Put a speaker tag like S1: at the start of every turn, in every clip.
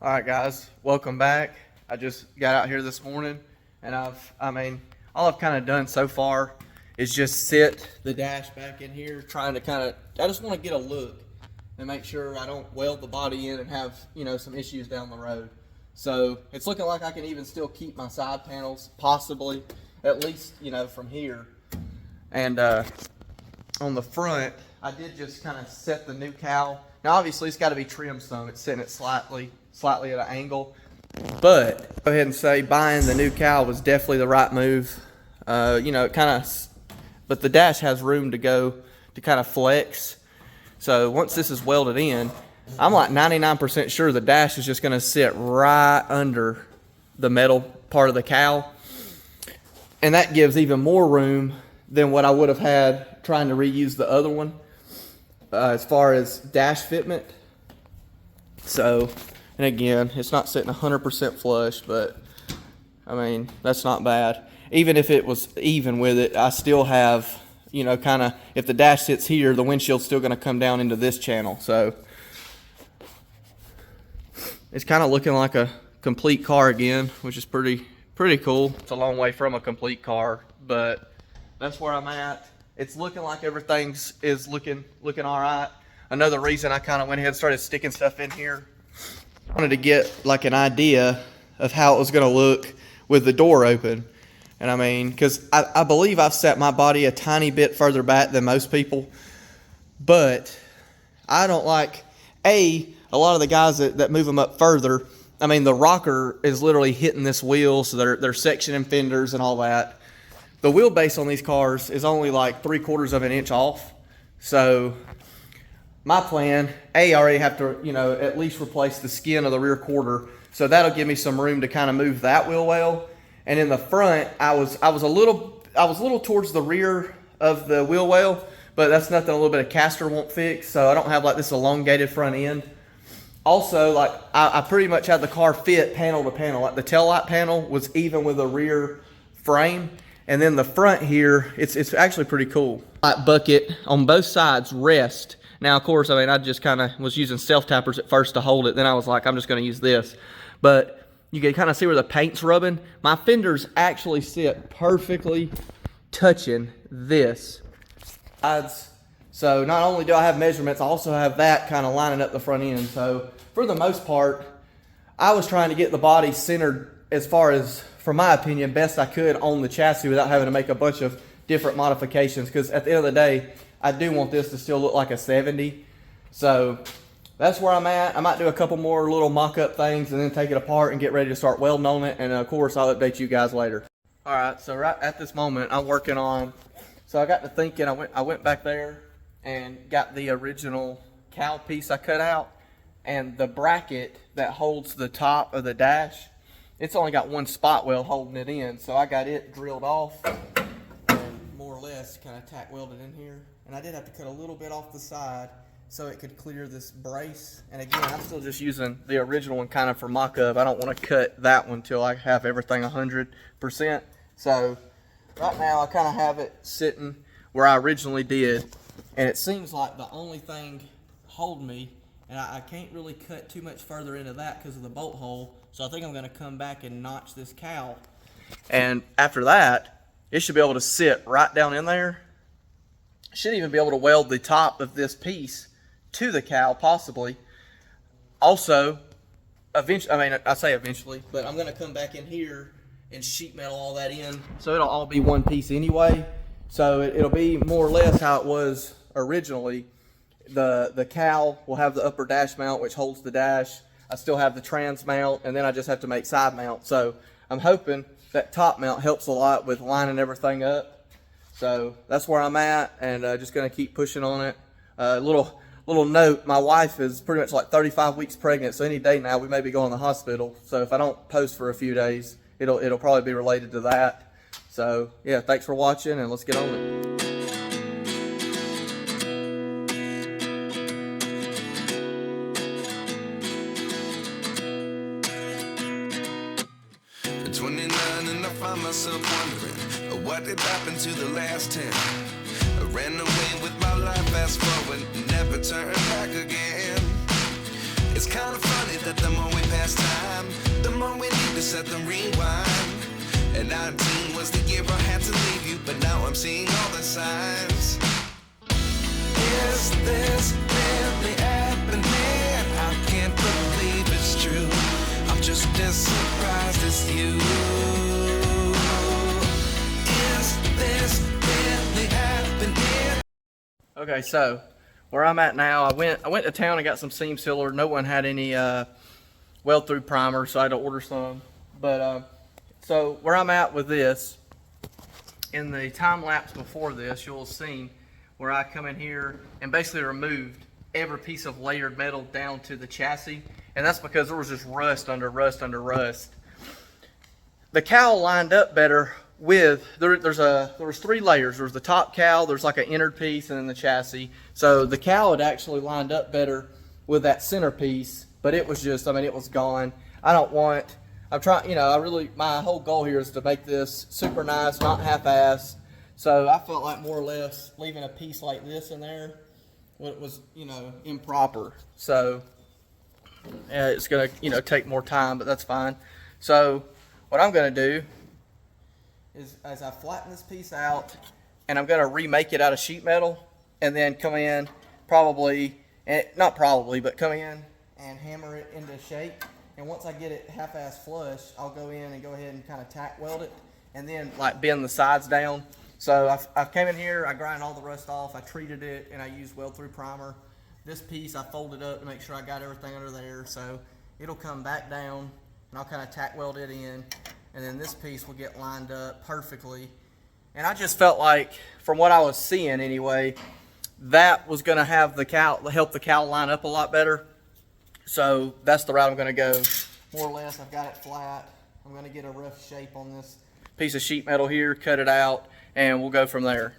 S1: All right, guys, welcome back. I just got out here this morning, and all I've kind of done so far is just sit the dash back in here, trying to I just want to get a look and make sure I don't weld the body in and have, some issues down the road. So it's looking like I can even still keep my side panels, possibly, at least, from here. And on the front, I did just kind of set the new cowl. Now, obviously, it's got to be trimmed some. It's sitting it slightly at an angle. But go ahead and say buying the new cowl was definitely the right move. But the dash has room to go to kind of flex. So once this is welded in, I'm like 99% sure the dash is just going to sit right under the metal part of the cowl. And that gives even more room than what I would have had trying to reuse the other one as far as dash fitment. So, and again, it's not sitting 100% flush, but that's not bad. Even if it was even with it, I still have, if the dash sits here, the windshield's still going to come down into this channel. So it's kind of looking like a complete car again, which is pretty cool. It's a long way from a complete car, but that's where I'm at. It's looking like everything's looking all right. Another reason I kind of went ahead and started sticking stuff in here, I wanted to get like an idea of how it was going to look with the door open. And because I believe I've set my body a tiny bit further back than most people, but I don't like, a lot of the guys that move them up further, the rocker is literally hitting this wheel, so they're sectioning fenders and all that. The wheelbase on these cars is only like 3/4 of an inch off. So my plan, I already have to, at least replace the skin of the rear quarter. So that'll give me some room to kind of move that wheel well. And in the front, I was a little towards the rear of the wheel well, but that's nothing a little bit of caster won't fix. So I don't have like this elongated front end. Also, like I pretty much had the car fit panel to panel. Like the tail light panel was even with the rear frame. And then the front here, it's actually pretty cool. Light bucket on both sides rest. Now, of course, I just kind of was using self-tappers at first to hold it. Then I was like, I'm just going to use this. But you can kind of see where the paint's rubbing. My fenders actually sit perfectly touching this. So not only do I have measurements, I also have that kind of lining up the front end. So for the most part, I was trying to get the body centered as far as, for my opinion, best I could on the chassis without having to make a bunch of different modifications. Because at the end of the day, I do want this to still look like a 70. So that's where I'm at. I might do a couple more little mock-up things and then take it apart and get ready to start welding on it. And of course, I'll update you guys later. All right, so right at this moment, I'm working on, so I got to thinking, I went back there and got the original cowl piece I cut out, and the bracket that holds the top of the dash, it's only got one spot weld holding it in. So I got it drilled off and more or less kind of tack welded in here. And I did have to cut a little bit off the side so it could clear this brace. And again, I'm still just using the original one kind of for mock-up. I don't want to cut that one till I have everything 100%. So right now I kind of have it sitting where I originally did. And it seems like the only thing holding me, and I can't really cut too much further into that because of the bolt hole. So I think I'm going to come back and notch this cowl. And after that, it should be able to sit right down in there. Should even be able to weld the top of this piece to the cowl, possibly. Also, eventually, I say eventually, but I'm going to come back in here and sheet metal all that in. So it'll all be one piece anyway. So it'll be more or less how it was originally. The cowl will have the upper dash mount, which holds the dash. I still have the trans mount, and then I just have to make side mount. So I'm hoping that top mount helps a lot with lining everything up. So that's where I'm at, and just going to keep pushing on it. Little note, my wife is pretty much like 35 weeks pregnant, so any day now we may be going to the hospital. So if I don't post for a few days, it'll probably be related to that. So yeah, thanks for watching, and let's get on it.
S2: Myself wondering what did happen to the last 10. I ran away with my life, fast forward, never turn back again. It's It's kind of funny that the more we pass time, the more we need to set them rewind. And 19 was the year I had to leave you, but now I'm seeing all the signs. Is this really happening? I can't believe it's true. I'm just as surprised as you. Is this really happening?
S1: Okay, so where I'm at now, I went to town and got some seam sealer. No one had any weld through primer, so I had to order some. But so where I'm at with this, in the time lapse before this, you'll have seen where I come in here and basically removed every piece of layered metal down to the chassis, and that's because there was just rust under rust under rust. The cowl lined up better with, there was 3 layers. There was the top cowl, there's like an innard piece, and then the chassis. So the cowl had actually lined up better with that center piece, but it was just, I mean, it was gone. I'm trying, you know, my whole goal here is to make this super nice, not half-ass. So I felt like more or less leaving a piece like this in there was, you know, improper. So it's gonna, you know, take more time, but that's fine. So what I'm gonna do is, as I flatten this piece out, and I'm gonna remake it out of sheet metal, and then come in come in and hammer it into shape. And once I get it half-ass flush, I'll go in and go ahead and kind of tack weld it, and then like bend the sides down. So I've came in here, I grind all the rust off, I treated it, and I used weld through primer. This piece I folded up to make sure I got everything under there, so it'll come back down, and I'll kind of tack weld it in, and then this piece will get lined up perfectly. And I just felt like, from what I was seeing anyway, that was going to have the cowl, help the cowl line up a lot better. So that's the route I'm going to go. More or less, I've got it flat. I'm going to get a rough shape on this piece of sheet metal here, cut it out, and we'll go from there.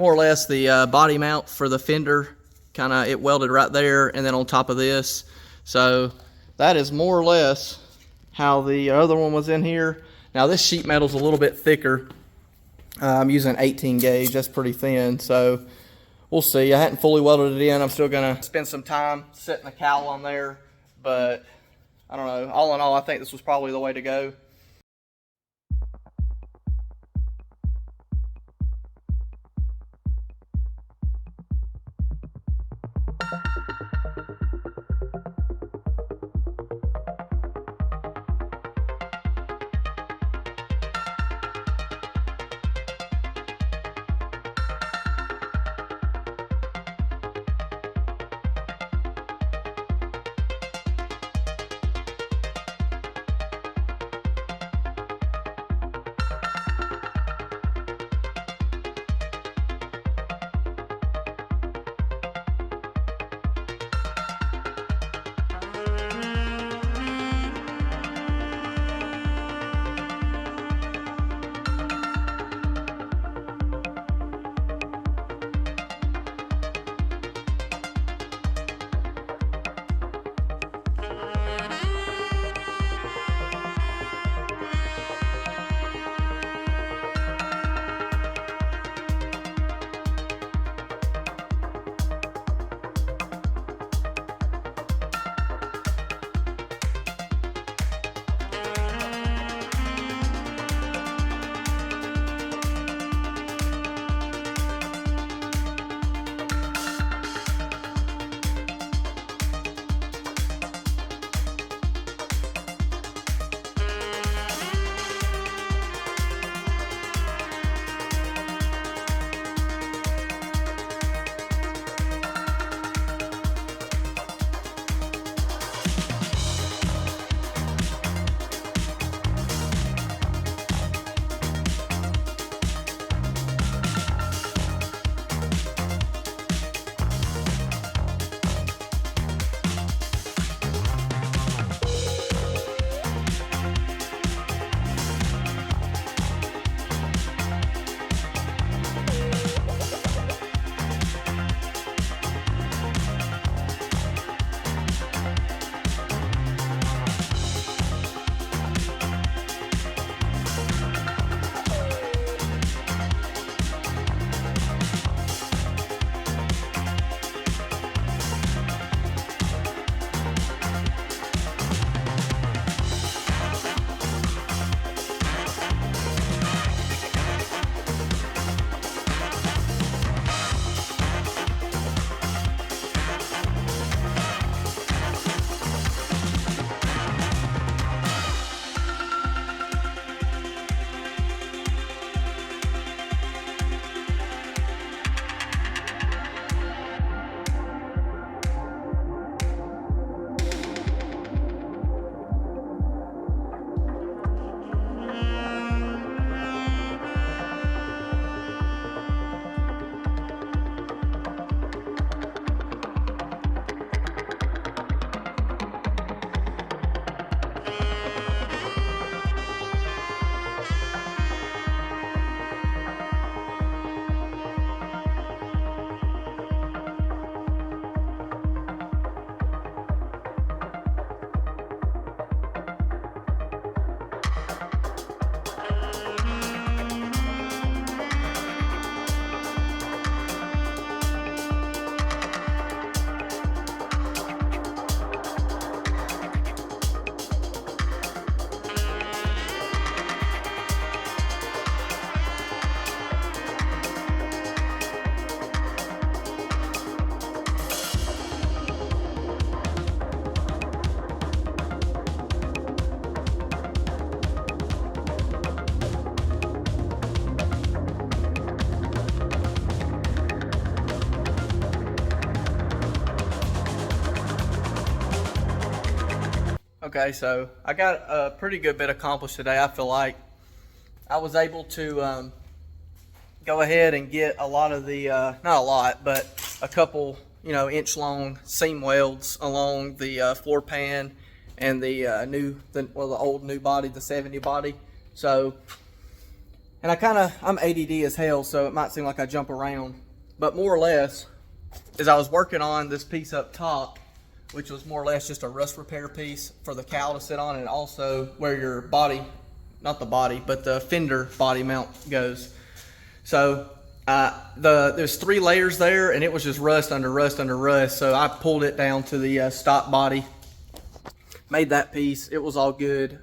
S1: more or less the body mount for the fender, kind of it welded right there, and then on top of this. So that is more or less how the other one was in here. Now this sheet metal is a little bit thicker. I'm using 18 gauge, that's pretty thin, so we'll see. I hadn't fully welded it in. I'm still gonna spend some time setting the cowl on there, but I don't know. All in all, I think this was probably the way to go. Okay, so I got a pretty good bit accomplished today. I feel like I was able to go ahead and get a lot of the, not a lot, but a couple, inch long seam welds along the floor pan and the old new body, the 70 body. So And I'm ADD as hell, so it might seem like I jump around. But more or less, as I was working on this piece up top, which was more or less just a rust repair piece for the cowl to sit on, and also where your body, not the body, but the fender body mount goes. So there's 3 layers there, and it was just rust under rust under rust. So I pulled it down to the stock body, made that piece. It was all good,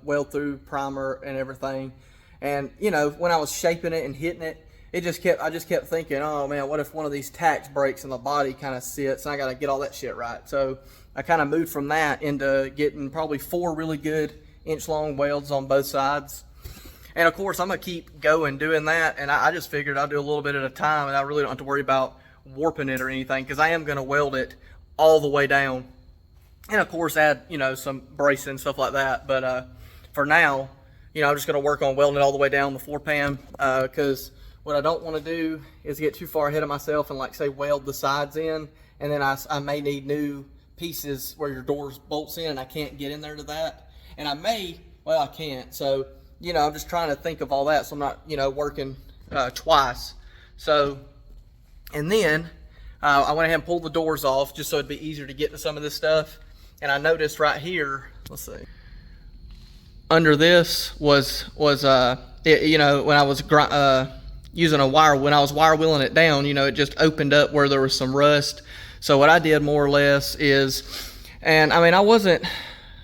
S1: weld through primer and everything. And you know, when I was shaping it and hitting it, I just kept thinking, oh man, what if one of these tacks breaks and the body kind of sits, and I got to get all that shit right. So I kind of moved from that into getting probably 4 really good inch-long welds on both sides. And of course, I'm gonna keep going doing that, and I just figured I'll do a little bit at a time, and I really don't have to worry about warping it or anything, because I am gonna weld it all the way down, and of course add, you know, some bracing and stuff like that. But for now, you know, I'm just gonna work on welding it all the way down the floor pan, because what I don't want to do is get too far ahead of myself and, like, say, weld the sides in, and then I may need new pieces where your doors bolts in, and I can't get in there to that. And I can't. So, you know, I'm just trying to think of all that, so I'm not, you know, working twice. So, and then I went ahead and pulled the doors off just so it'd be easier to get to some of this stuff. And I noticed right here, let's see, under this was you know, when I was using a wire, when I was wire wheeling it down, you know, it just opened up where there was some rust. So what I did more or less is, and I mean, I wasn't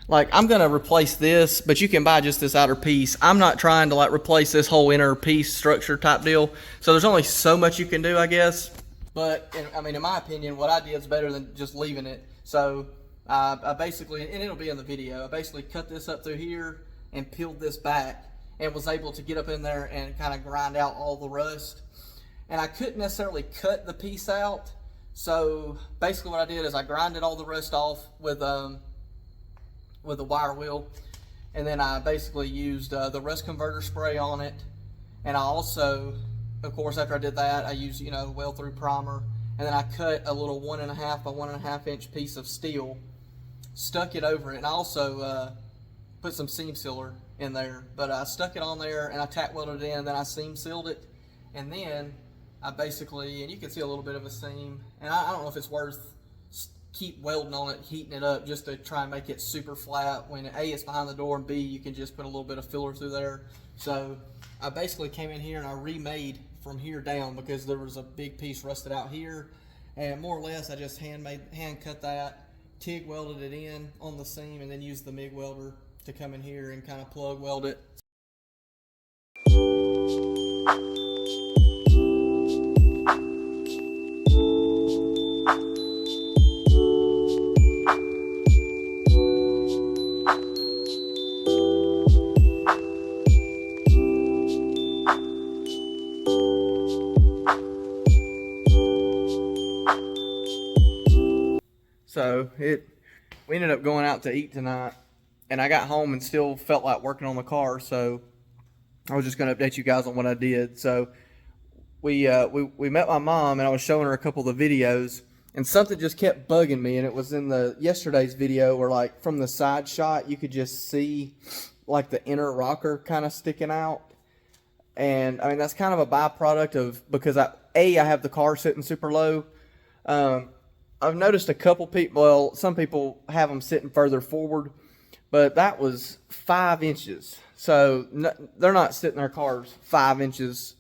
S1: like, I'm gonna replace this, but you can buy just this outer piece. I'm not trying to like replace this whole inner piece structure type deal. So there's only so much you can do, I guess. But I mean, in my opinion, what I did is better than just leaving it. So I basically, and it'll be in the video, I basically cut this up through here and peeled this back, and was able to get up in there and kind of grind out all the rust. And I couldn't necessarily cut the piece out, so basically what I did is I grinded all the rust off with a wire wheel, and then I basically used the rust converter spray on it. And I also, of course, after I did that, I used, you know, weld through primer, and then I cut a little 1.5 by 1.5 inch piece of steel, stuck it over it, and I also put some seam sealer in there, but I stuck it on there and I tack welded it in, then I seam sealed it, and then I basically, and you can see a little bit of a seam, and I don't know if it's worth keep welding on it, heating it up just to try and make it super flat when A, it's behind the door, and B, you can just put a little bit of filler through there. So I basically came in here and I remade from here down because there was a big piece rusted out here, and more or less I just hand cut that, TIG welded it in on the seam, and then used the MIG welder to come in here and kind of plug weld it. So we ended up going out to eat tonight, and I got home and still felt like working on the car, so I was just going to update you guys on what I did. So we met my mom, and I was showing her a couple of the videos, and something just kept bugging me, and it was in yesterday's video where, like, from the side shot you could just see like the inner rocker kind of sticking out. And I mean, that's kind of a byproduct of, because I have the car sitting super low. I've noticed a couple people, well, some people have them sitting further forward, but that was 5 inches. So they're not sitting their cars 5 inches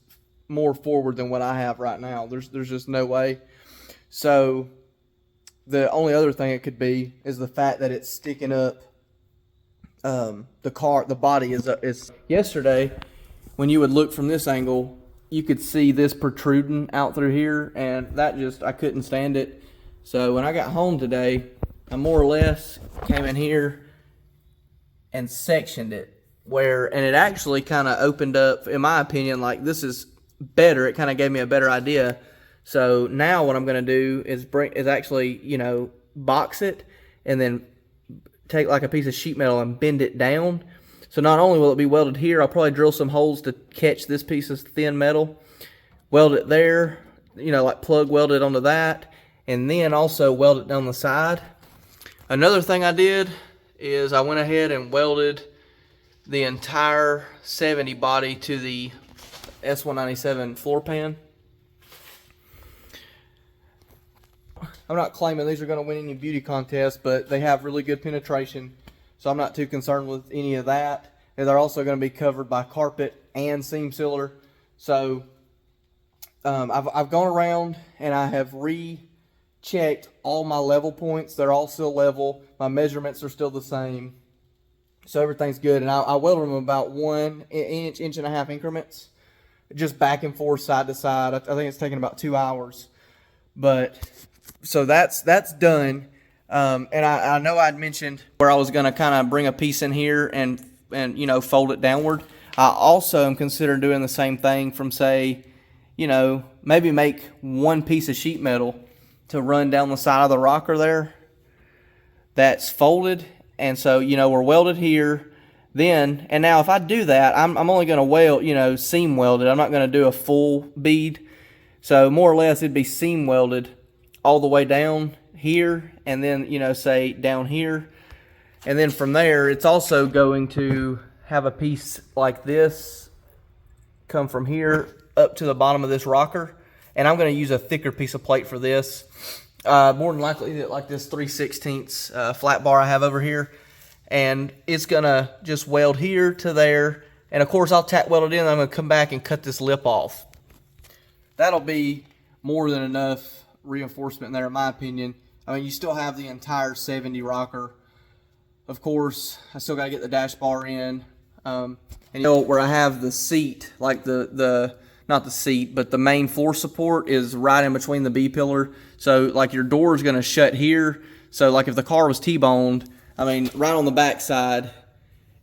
S1: more forward than what I have right now. There's just no way. So the only other thing it could be is the fact that it's sticking up. The body is yesterday, when you would look from this angle, you could see this protruding out through here, and that just, I couldn't stand it. So when I got home today, I more or less came in here and sectioned it, and it actually kind of opened up, in my opinion, like, this is better. It kind of gave me a better idea. So now what I'm going to do is actually, you know, box it and then take like a piece of sheet metal and bend it down. So not only will it be welded here, I'll probably drill some holes to catch this piece of thin metal, weld it there, you know, like plug weld it onto that, and then also weld it down the side. Another thing I did is I went ahead and welded the entire 70 body to the S197 floor pan. I'm not claiming these are going to win any beauty contests, but they have really good penetration, so I'm not too concerned with any of that. And they're also going to be covered by carpet and seam sealer. So I've gone around and I have rechecked all my level points. They're all still level. My measurements are still the same. So everything's good. And I welded them about 1 inch, 1.5 inch increments, just back and forth, side to side. I think it's taken about 2 hours. But so that's done. And I know I'd mentioned where I was going to kind of bring a piece in here and you know, fold it downward. I also am considering doing the same thing from, say, you know, maybe make one piece of sheet metal to run down the side of the rocker there that's folded. And so, you know, we're welded here. Then, and now if I do that, I'm only going to weld, you know, seam welded. I'm not going to do a full bead. So more or less it'd be seam welded all the way down here, and then, you know, say down here. And then from there, it's also going to have a piece like this come from here up to the bottom of this rocker. And I'm going to use a thicker piece of plate for this. More than likely like this 3/16 flat bar I have over here. And it's going to just weld here to there. And of course, I'll tack weld it in. I'm going to come back and cut this lip off. That'll be more than enough reinforcement there, in my opinion. I mean, you still have the entire 70 rocker. Of course, I still got to get the dash bar in. And you know, where I have the seat, like not the seat, but the main floor support is right in between the B-pillar. So like your door is going to shut here. So like if the car was T-boned, I mean, right on the back side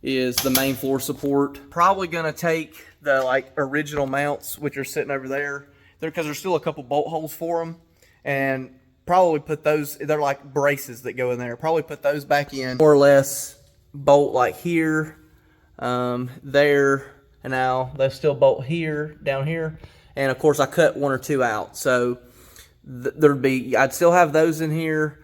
S1: is the main floor support. Probably going to take the like original mounts, which are sitting over there, because there's still a couple bolt holes for them, and probably put those, they're like braces that go in there, probably put those back in, more or less bolt like here, there, and now they still bolt here, down here, and of course I cut 1 or 2 out, so there'd be, I'd still have those in here.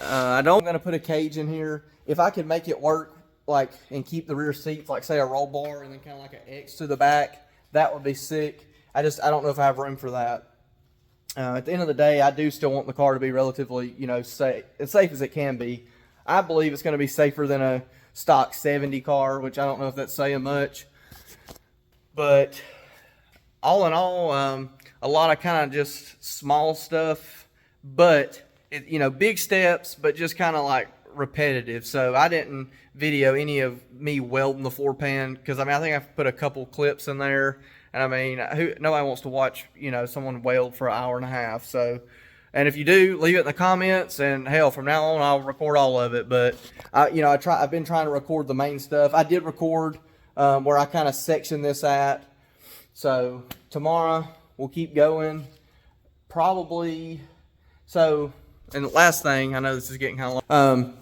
S1: I'm gonna put a cage in here. If I could make it work, like, and keep the rear seats, like say a roll bar and then kind of like an X to the back, that would be sick. I don't know if I have room for that. At the end of the day, I do still want the car to be relatively, you know, safe, as safe as it can be. I believe it's going to be safer than a stock 70 car, which I don't know if that's saying much. But all in all, a lot of kind of just small stuff, but you know, big steps, but just kind of like repetitive. So I didn't video any of me welding the floor pan, because I mean, I think I've put a couple clips in there. And I mean, nobody wants to watch, you know, someone weld for 1.5 hours. So, and if you do, leave it in the comments. And hell, from now on, I'll record all of it. But you know, I've been trying to record the main stuff. I did record where I kind of section this at. So tomorrow we'll keep going. Probably. So, and the last thing, I know this is getting kind of long.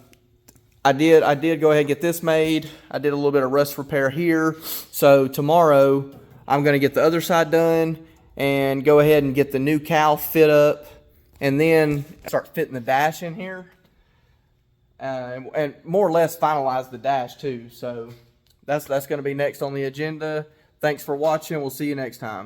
S1: I did go ahead and get this made. I did a little bit of rust repair here. So tomorrow I'm going to get the other side done and go ahead and get the new cowl fit up, and then start fitting the dash in here, and more or less finalize the dash too. So that's going to be next on the agenda. Thanks for watching. We'll see you next time.